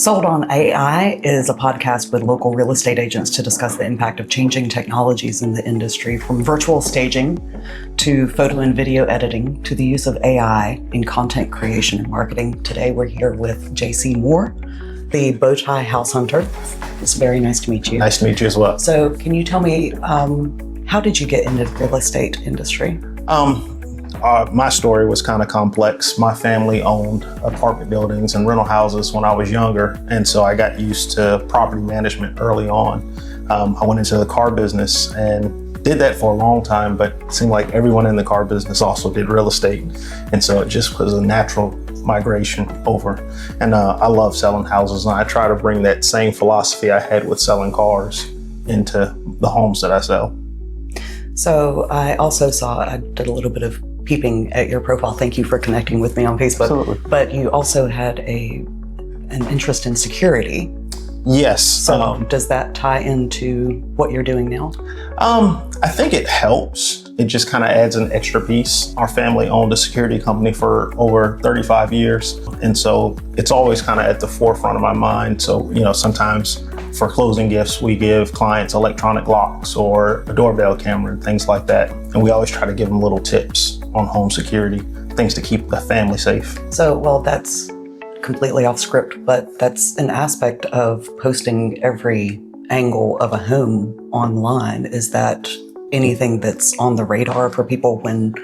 Sold on AI is a podcast with local real estate agents to discuss the impact of changing technologies in the industry, from virtual staging to photo and video editing to the use of AI in content creation and marketing. Today we're here with JC Moore, the Bowtie Househunter. It's very nice to meet you. Nice to meet you as well. So can you tell me, how did you get into the real estate industry? My story was kind of complex. My family owned apartment buildings and rental houses when I was younger, and so I got used to property management early on. I went into the car business and did that for a long time, but it seemed like everyone in the car business also did real estate, and so it just was a natural migration over. And I love selling houses, and I try to bring that same philosophy I had with selling cars into the homes that I sell. So I also I did a little bit of peeping at your profile. Thank you for connecting with me on Facebook. Absolutely. But you also had an interest in security. Yes. So does that tie into what you're doing now? I think it helps. It just kind of adds an extra piece. Our family owned a security company for over 35 years. And so it's always kind of at the forefront of my mind. So, sometimes for closing gifts, we give clients electronic locks or a doorbell camera and things like that. And we always try to give them little tips on home security, things to keep the family safe. So, well, that's completely off script, but that's an aspect of posting every angle of a home online. Is that anything that's on the radar for people when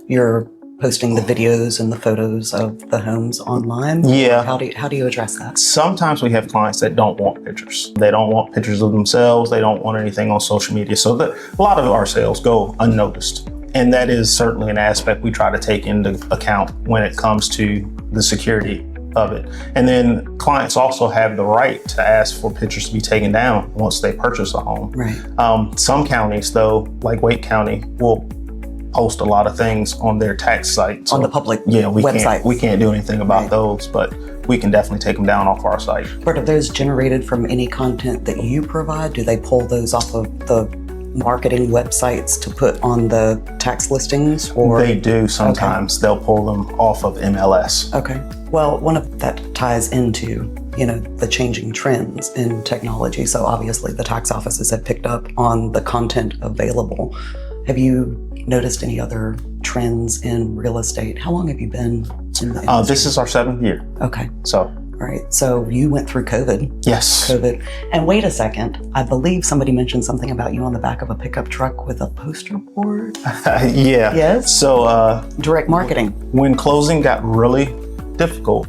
you're posting the videos and the photos of the homes online? Yeah. How do you address that? Sometimes we have clients that don't want pictures. They don't want pictures of themselves. They don't want anything on social media. So a lot of our sales go unnoticed. And that is certainly an aspect we try to take into account when it comes to the security of it. And then clients also have the right to ask for pictures to be taken down once they purchase a home. Right. Some counties, though, like Wake County, will post a lot of things on their tax site. On the public website. We can't do anything about Right. those, but we can definitely take them down off our site. But are those generated from any content that you provide? Do they pull those off of the marketing websites to put on the tax listings? Or They do sometimes. Okay. They'll pull them off of MLS. Okay. Well, one of that ties into, the changing trends in technology. So obviously the tax offices have picked up on the content available. Have you noticed any other trends in real estate? How long have you been in the industry? This is our 7th year. Okay. So. All right. So you went through COVID. Yes. COVID. And wait a second. I believe somebody mentioned something about you on the back of a pickup truck with a poster board. Yeah. Yes. So direct marketing. When closing got really difficult,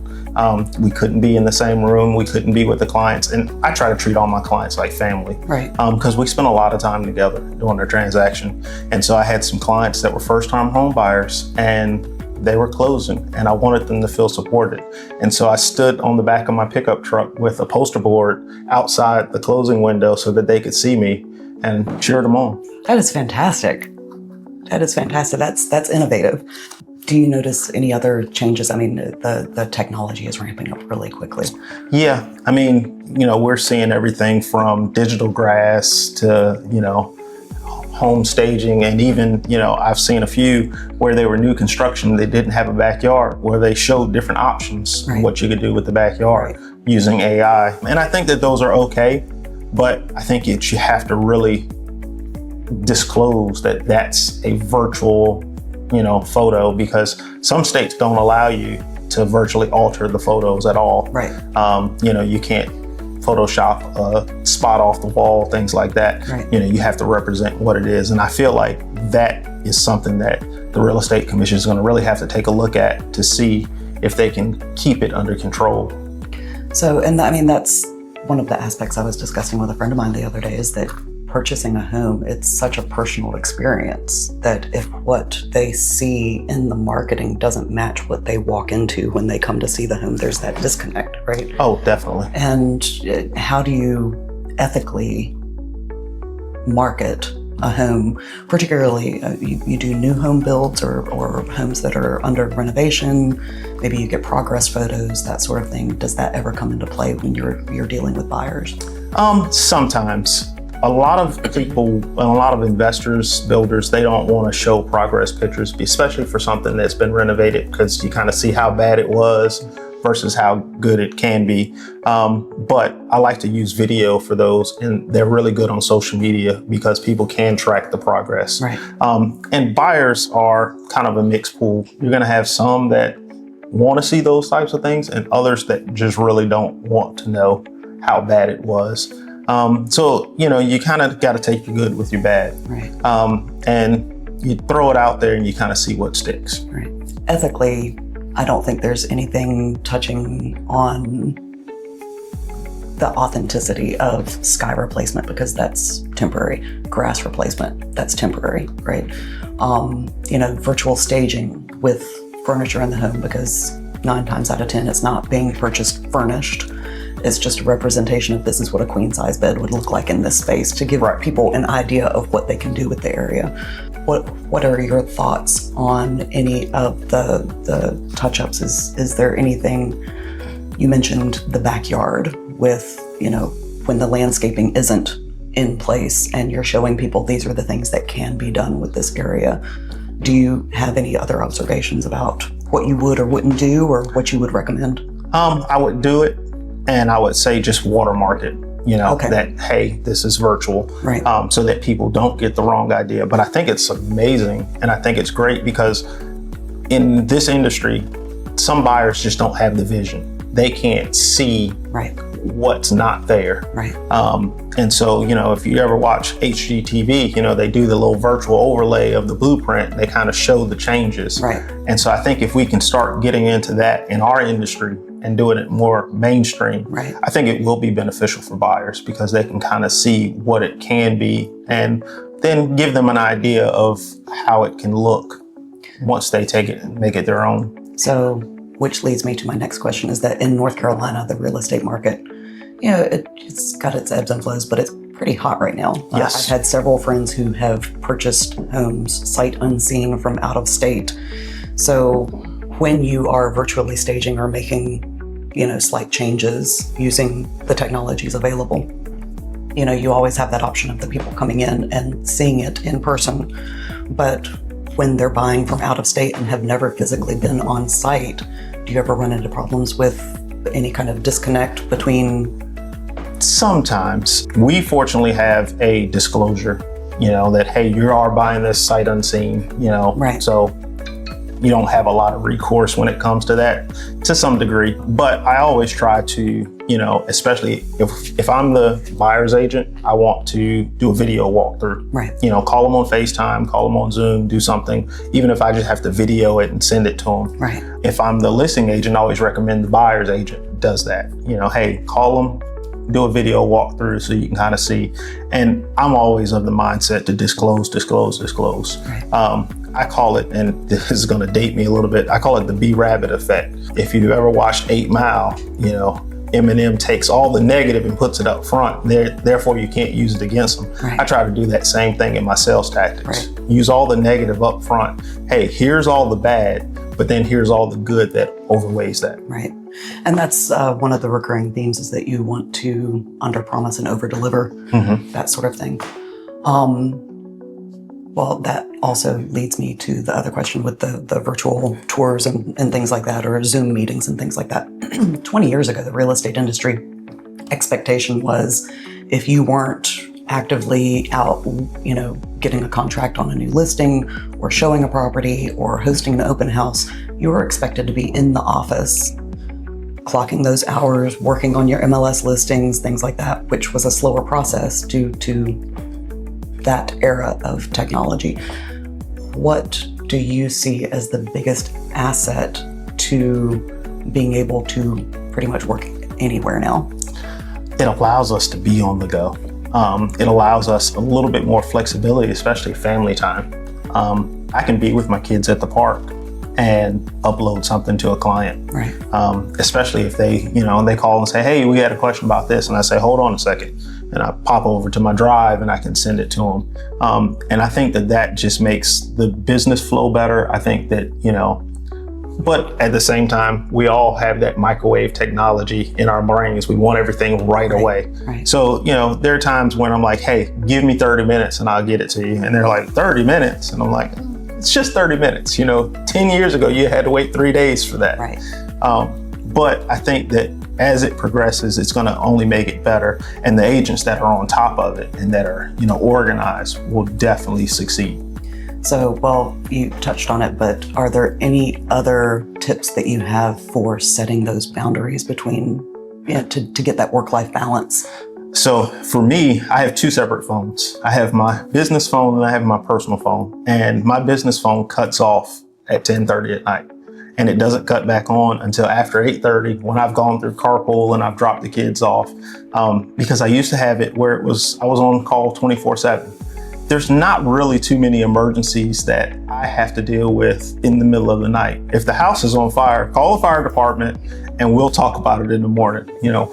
we couldn't be in the same room. We couldn't be with the clients. And I try to treat all my clients like family. Right. Because we spend a lot of time together during their transaction. And so I had some clients that were first-time home buyers, and they were closing, and I wanted them to feel supported. And so I stood on the back of my pickup truck with a poster board outside the closing window so that they could see me and cheered them on. That is fantastic. That is fantastic. That's innovative. Do you notice any other changes? I mean, the technology is ramping up really quickly. Yeah. I mean, we're seeing everything from digital grass to, home staging, and even, I've seen a few where they were new construction, they didn't have a backyard, where they showed different options, right, what you could do with the backyard, right, using AI. And I think that those are okay, but I think you have to really disclose that that's a virtual, photo, because some states don't allow you to virtually alter the photos at all. Right. You can't Photoshop a spot off the wall, things like that. Right. You have to represent what it is. And I feel like that is something that the Real Estate Commission is going to really have to take a look at to see if they can keep it under control. So, that's one of the aspects I was discussing with a friend of mine the other day, is that purchasing a home, it's such a personal experience that if what they see in the marketing doesn't match what they walk into when they come to see the home, there's that disconnect, right? Oh, definitely. And how do you ethically market a home, particularly you do new home builds or homes that are under renovation, maybe you get progress photos, that sort of thing. Does that ever come into play when you're dealing with buyers? Sometimes. A lot of people and a lot of investors, builders, they don't want to show progress pictures, especially for something that's been renovated, because you kind of see how bad it was versus how good it can be. But I like to use video for those, and they're really good on social media because people can track the progress. Right. And buyers are kind of a mixed pool. You're going to have some that want to see those types of things and others that just really don't want to know how bad it was. So, you kind of got to take your good with your bad. Right. And you throw it out there and you kind of see what sticks. Right. Ethically, I don't think there's anything touching on the authenticity of sky replacement, because that's temporary. Grass replacement, that's temporary, right? Virtual staging with furniture in the home, because 9 times out of 10, it's not being purchased furnished. It's just a representation of this is what a queen size bed would look like in this space, to give people an idea of what they can do with the area. What are your thoughts on any of the touch-ups? Is there anything, you mentioned the backyard with, when the landscaping isn't in place and you're showing people these are the things that can be done with this area. Do you have any other observations about what you would or wouldn't do, or what you would recommend? I would do it, and I would say just watermark it, that, hey, this is virtual, right. So that people don't get the wrong idea. But I think it's amazing, and I think it's great because in this industry, some buyers just don't have the vision. They can't see what's not there. Right. And so, if you ever watch HGTV, they do the little virtual overlay of the blueprint. They kind of show the changes. Right. And so I think if we can start getting into that in our industry and doing it more mainstream, right. I think it will be beneficial for buyers because they can kind of see what it can be and then give them an idea of how it can look once they take it and make it their own. So, which leads me to my next question, is that in North Carolina, the real estate market, it's got its ebbs and flows, but it's pretty hot right now. Yes. I've had several friends who have purchased homes sight unseen from out of state. So when you are virtually staging or making, slight changes using the technologies available, you always have that option of the people coming in and seeing it in person. But when they're buying from out of state and have never physically been on site, do you ever run into problems with any kind of disconnect between? Sometimes. We fortunately have a disclosure, that, hey, you are buying this sight unseen, Right. So you don't have a lot of recourse when it comes to that to some degree. But I always try to, especially if I'm the buyer's agent, I want to do a video walkthrough. Right. Call them on FaceTime, call them on Zoom, do something, even if I just have to video it and send it to them. Right. If I'm the listing agent, I always recommend the buyer's agent does that. Hey, call them, do a video walkthrough so you can kind of see. And I'm always of the mindset to disclose. Right. I call it, and this is going to date me a little bit, I call it the B-Rabbit effect. If you've ever watched 8 Mile, Eminem takes all the negative and puts it up front. Therefore, you can't use it against them. Right. I try to do that same thing in my sales tactics. Right. Use all the negative up front. Hey, here's all the bad, but then here's all the good that overweighs that. Right. And that's one of the recurring themes, is that you want to underpromise and overdeliver, that sort of thing. Well, that also leads me to the other question with the virtual tours and things like that, or Zoom meetings and things like that. 20 years ago, the real estate industry expectation was if you weren't actively out, getting a contract on a new listing or showing a property or hosting an open house, you were expected to be in the office, clocking those hours, working on your MLS listings, things like that, which was a slower process due to that era of technology. What do you see as the biggest asset to being able to pretty much work anywhere now? It allows us to be on the go. It allows us a little bit more flexibility, especially family time. I can be with my kids at the park and upload something to a client. Right. Especially if they, they call and say, hey, we had a question about this. And I say, hold on a second. And I pop over to my drive and I can send it to them. And I think that just makes the business flow better. I think that, but at the same time, we all have that microwave technology in our brains. We want everything right away. Right. So, there are times when I'm like, hey, give me 30 minutes and I'll get it to you. And they're like, 30 minutes? And I'm like, it's just 30 minutes. 10 years ago, you had to wait 3 days for that. Right. But I think that as it progresses, it's going to only make it better. And the agents that are on top of it and that are, organized will definitely succeed. So, well, you touched on it, but are there any other tips that you have for setting those boundaries between, to get that work-life balance? So for me, I have two separate phones. I have my business phone and I have my personal phone. And my business phone cuts off at 10:30 at night. And it doesn't cut back on until after 8:30 when I've gone through carpool and I've dropped the kids off. Because I used to have it where I was on call 24/7. There's not really too many emergencies that I have to deal with in the middle of the night. If the house is on fire, call the fire department and we'll talk about it in the morning.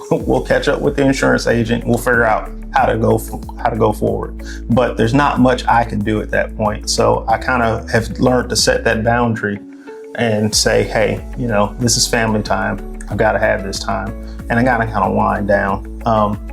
We'll catch up with the insurance agent. We'll figure out how to go forward. But there's not much I can do at that point. So I kind of have learned to set that boundary and say, hey, this is family time. I've got to have this time. And I got to kind of wind down.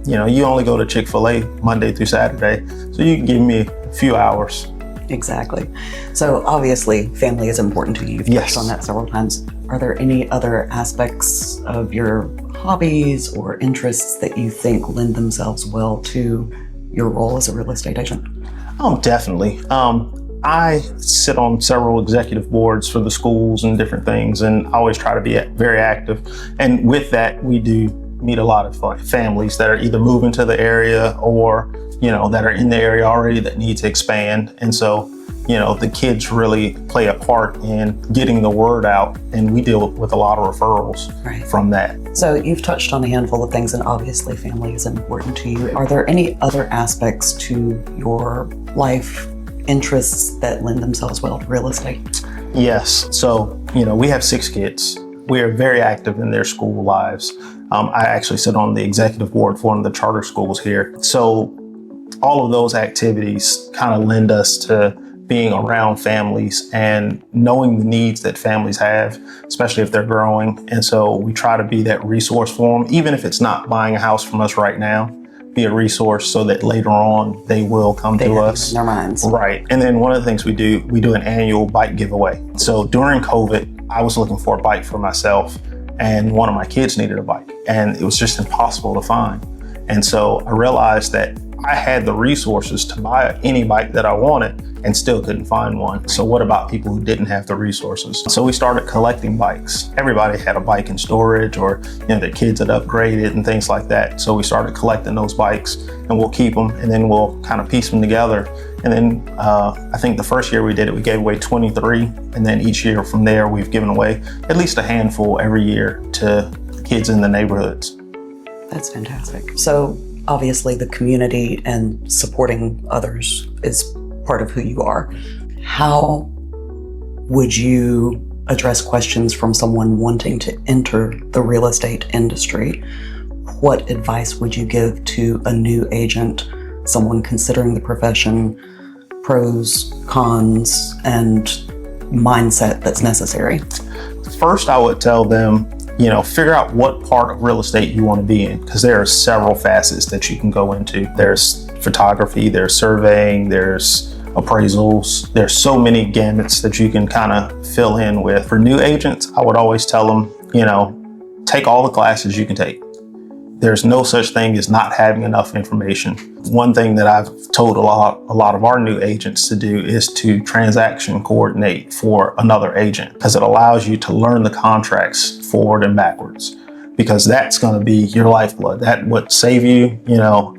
You only go to Chick-fil-A Monday through Saturday, so you can give me a few hours. Exactly. So obviously family is important to you. You've Yes. touched on that several times. Are there any other aspects of your hobbies or interests that you think lend themselves well to your role as a real estate agent? Definitely. I sit on several executive boards for the schools and different things, and I always try to be very active. And with that, we do meet a lot of families that are either moving to the area or, that are in the area already that need to expand. And so, the kids really play a part in getting the word out, and we deal with a lot of referrals from that. So you've touched on a handful of things, and obviously family is important to you. Are there any other aspects to your life interests that lend themselves well to real estate? Yes. So, we have 6 kids. We are very active in their school lives. I actually sit on the executive board for one of the charter schools here. So all of those activities kind of lend us to being around families and knowing the needs that families have, especially if they're growing. And so we try to be that resource for them, even if it's not buying a house from us right now, be a resource so that later on they will come to us. In their minds. Right. And then one of the things we do an annual bike giveaway. So during COVID, I was looking for a bike for myself and one of my kids needed a bike and it was just impossible to find. And so I realized that I had the resources to buy any bike that I wanted and still couldn't find one. So what about people who didn't have the resources? So we started collecting bikes. Everybody had a bike in storage or their kids had upgraded and things like that. So we started collecting those bikes and we'll keep them and then we'll kind of piece them together. And then I think the first year we did it, we gave away 23. And then each year from there, we've given away at least a handful every year to kids in the neighborhoods. That's fantastic. So obviously the community and supporting others is part of who you are. How would you address questions from someone wanting to enter the real estate industry? What advice would you give to a new agent, someone considering the profession, pros, cons, and mindset that's necessary? First, I would tell them, figure out what part of real estate you want to be in, because there are several facets that you can go into. There's photography, there's surveying, there's appraisals. There's so many gamuts that you can kind of fill in with. For new agents, I would always tell them, take all the classes you can take. There's no such thing as not having enough information. One thing that I've told a lot of our new agents to do is to transaction coordinate for another agent, because it allows you to learn the contracts forward and backwards, because that's going to be your lifeblood. That would save you,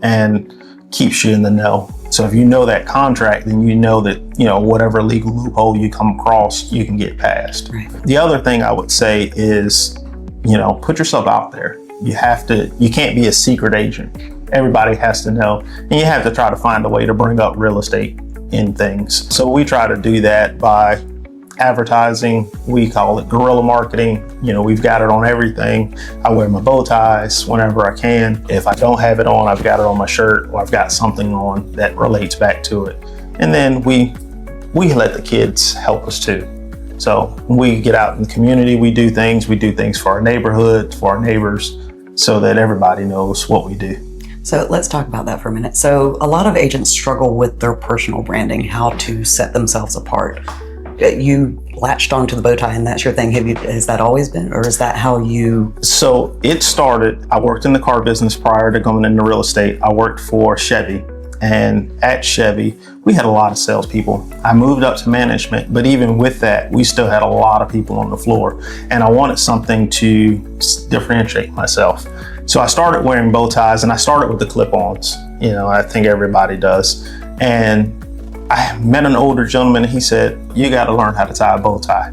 and keeps you in the know. So if you know that contract, then you know that, whatever legal loophole you come across, you can get past. Right. The other thing I would say is, put yourself out there. You can't be a secret agent. Everybody has to know, and you have to try to find a way to bring up real estate in things. So we try to do that by advertising. We call it guerrilla marketing. We've got it on everything. I wear my bow ties whenever I can. If I don't have it on, I've got it on my shirt or I've got something on that relates back to it. And then we let the kids help us too. So when we get out in the community, we do things for our neighborhood, for our neighbors, so that everybody knows what we do. So let's talk about that for a minute. So a lot of agents struggle with their personal branding, how to set themselves apart. you latched onto the bow tie and that's your thing. Has that always been, or is that how you? So it started, I worked in the car business prior to going into real estate. I worked for Chevy, and at Chevy, we had a lot of salespeople. I moved up to management, but even with that, we still had a lot of people on the floor, and I wanted something to differentiate myself. So I started wearing bow ties, and I started with the clip-ons. You know, I think everybody does. And I met an older gentleman, and he said, "You got to learn how to tie a bow tie."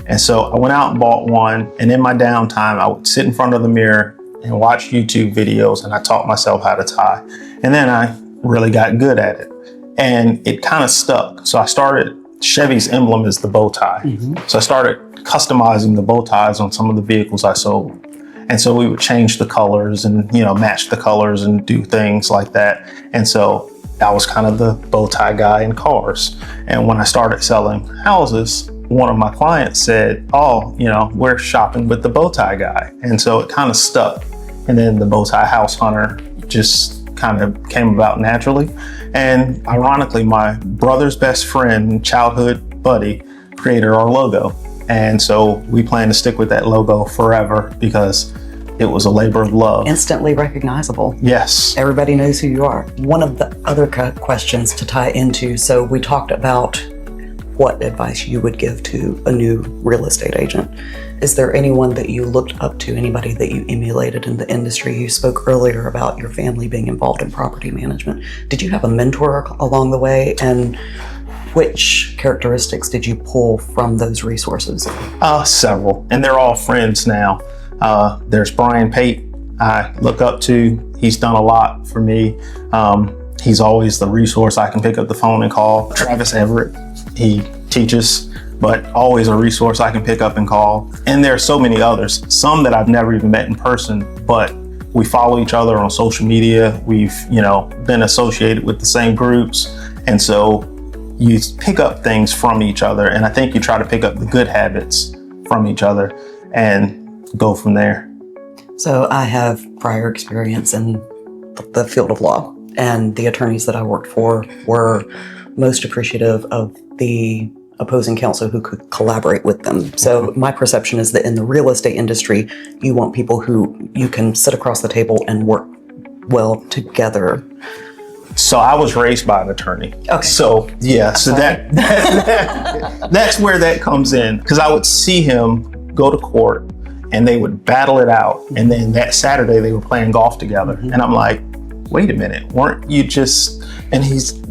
And so I went out and bought one, and in my downtime, I would sit in front of the mirror and watch YouTube videos, and I taught myself how to tie. And then I really got good at it, and it kind of stuck. So I started, Chevy's emblem is the bow tie. So I started customizing the bow ties on some of the vehicles I sold. And so we would change the colors and, you know, match the colors and do things like that. And so I was kind of the bow tie guy in cars. And when I started selling houses, one of my clients said, "Oh, you know, we're shopping with the bow tie guy." And so it kind of stuck. And then the Bowtie Househunter just kind of came about naturally. And ironically, my brother's best friend, childhood buddy, created our logo. And so we plan to stick with that logo forever because it was a labor of love. Instantly recognizable. Yes. Everybody knows who you are. One of the other questions to tie into, so we talked about what advice you would give to a new real estate agent. Is there anyone that you looked up to, anybody that you emulated in the industry? You spoke earlier about your family being involved in property management. Did you have a mentor along the way? And which characteristics did you pull from those resources? Several, and they're all friends now. There's Brian Pate, I look up to. He's done a lot for me. He's always the resource I can pick up the phone and call. Travis Everett, he teaches, but always a resource I can pick up and call. And there are so many others, some that I've never even met in person, but we follow each other on social media. We've, been associated with the same groups. And so you pick up things from each other. And I think you try to pick up the good habits from each other and go from there. So I have prior experience in the field of law, and the attorneys that I worked for were most appreciative of the opposing counsel who could collaborate with them. So my perception is that in the real estate industry, you want people who you can sit across the table and work well together. So I was raised by an attorney. Okay. So yeah, that's where that comes in, because I would see him go to court and they would battle it out. And then that Saturday they were playing golf together. Mm-hmm. And I'm like, wait a minute, weren't you just, and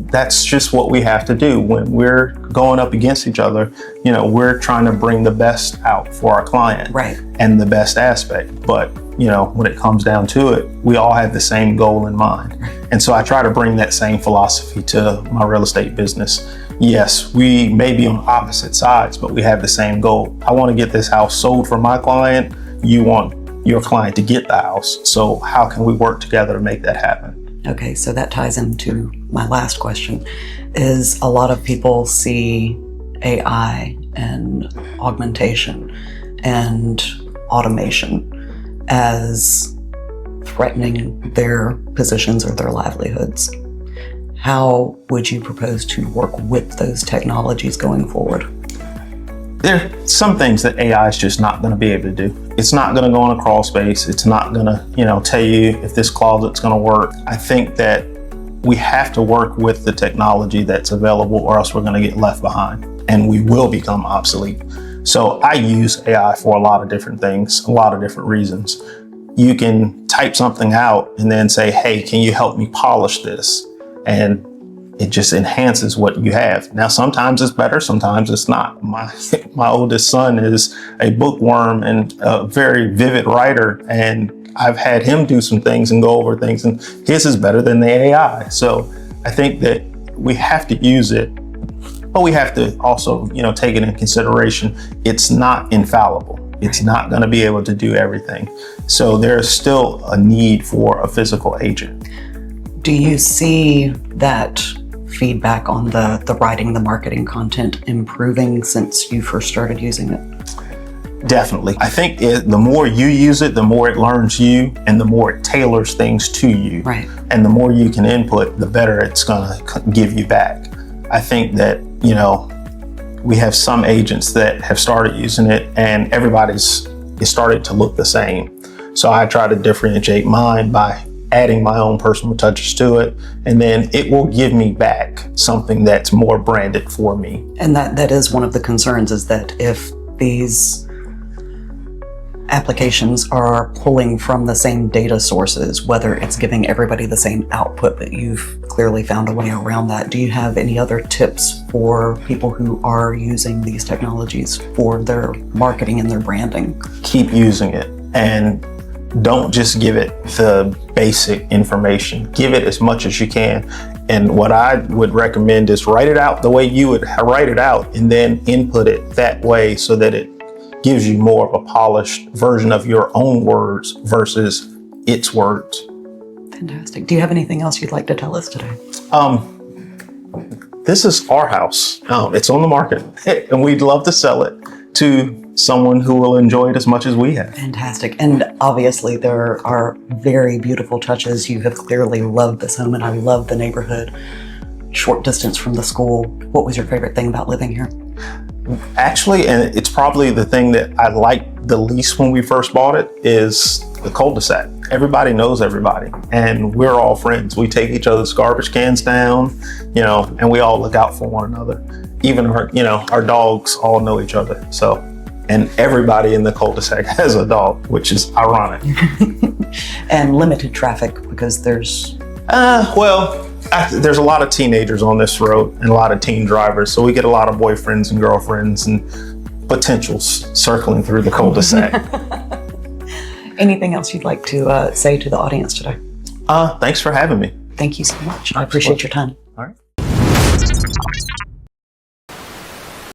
that's just what we have to do when we're going up against each other. We're trying to bring the best out for our client, right, and the best aspect. But, when it comes down to it, we all have the same goal in mind. And so I try to bring that same philosophy to my real estate business. Yes, we may be on opposite sides, but we have the same goal. I want to get this house sold for my client. You want your client to get the house. So how can we work together to make that happen? Okay, so that ties into my last question. Is a lot of people see AI and augmentation and automation as threatening their positions or their livelihoods. How would you propose to work with those technologies going forward? There are some things that AI is just not going to be able to do. It's not going to go in a crawl space. It's not going to, tell you if this closet's going to work. I think that we have to work with the technology that's available, or else we're going to get left behind and we will become obsolete. So I use AI for a lot of different things, a lot of different reasons. You can type something out and then say, hey, can you help me polish this? And it just enhances what you have. Now, sometimes it's better, sometimes it's not. My oldest son is a bookworm and a very vivid writer, and I've had him do some things and go over things, and his is better than the AI. So I think that we have to use it, but we have to also, take it in consideration. It's not infallible. It's not going to be able to do everything. So there's still a need for a physical agent. Do you see that feedback on the writing, the marketing content improving since you first started using it? Definitely. I think the more you use it, the more it learns you and the more it tailors things to you. Right. And the more you can input, the better it's going to give you back. I think that, we have some agents that have started using it, and it started to look the same. So I try to differentiate mine by adding my own personal touches to it, and then it will give me back something that's more branded for me. And that is one of the concerns, is that if these applications are pulling from the same data sources, whether it's giving everybody the same output, but you've clearly found a way around that. Do you have any other tips for people who are using these technologies for their marketing and their branding? Keep using it, and don't just give it the basic information. Give it as much as you can. And what I would recommend is write it out the way you would write it out, and then input it that way so that it gives you more of a polished version of your own words versus its words. Fantastic. Do you have anything else you'd like to tell us today? This is our house. It's on the market, and we'd love to sell it to someone who will enjoy it as much as we have. Fantastic. And obviously there are very beautiful touches. You have clearly loved this home, and I love the neighborhood. Short distance from the school. What was your favorite thing about living here? Actually, and it's probably the thing that I liked the least when we first bought it, is the cul-de-sac. Everybody knows everybody, and we're all friends. We take each other's garbage cans down, and we all look out for one another. Even our dogs all know each other. So, and everybody in the cul-de-sac has a dog, which is ironic. And limited traffic, because there's there's a lot of teenagers on this road and a lot of teen drivers, so we get a lot of boyfriends and girlfriends and potentials circling through the cul-de-sac. Anything else you'd like to say to the audience today? Thanks for having me. Thank you so much. I appreciate your time.